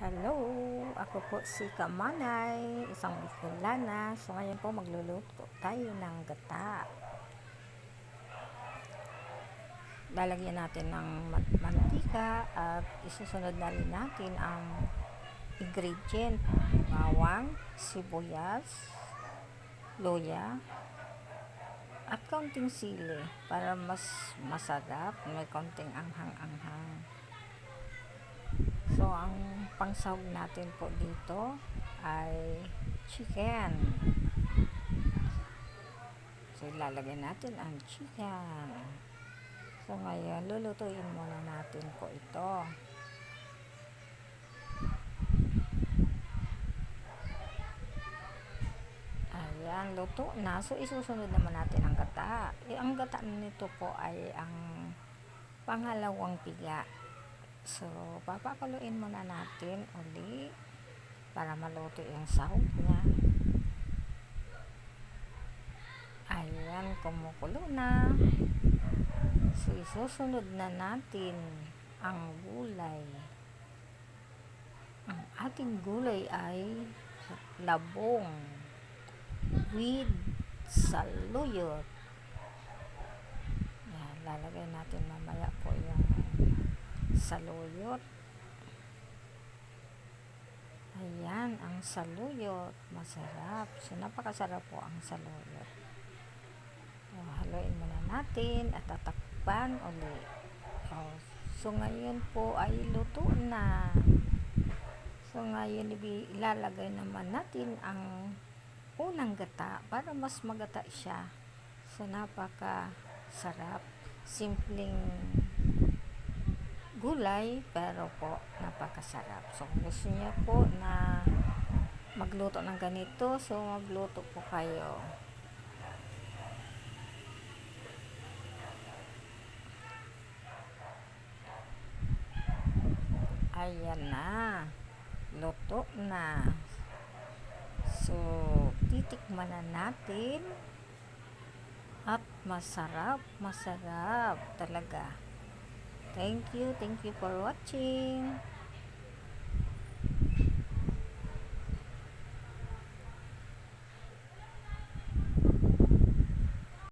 Hello! Ako po si Kamanay, isang Bicolana. So ngayon po magluluto tayo ng gata. Lalagyan natin ng mantika at isusunod na rin natin ang ingredient. Bawang, sibuyas, luya, at kaunting sili para mas masarap, may kaunting anghang-anghang. So, ang pangsahog natin po dito ay chicken. So, ilalagay natin ang chicken. So, ngayon, lulutuin muna natin po ito. Ayan, luto na. So, isusunod naman natin ang gata. Ang gata nito po ay ang pangalawang piga. So, papakuloyin muna natin uli para maluto yung sahog niya. Ayan, kumukulo na. So, isusunod na natin ang gulay. Ang ating gulay ay labong with saluyot. Ayan, lalagay natin mamaya po yung saluyot. Ayan, ang saluyot. Masarap. So, napakasarap po ang saluyot. So, haluin muna natin at tatakpan ulit. So, ngayon po ay luto na. So, ngayon ilalagay naman natin ang unang gata para mas magata siya. So, napakasarap. Simpleng gulay pero po napakasarap. So kung gusto niyo po na magluto ng ganito, so magluto po kayo. Ayan na, luto na. So titikman na natin at masarap talaga. Thank you for watching.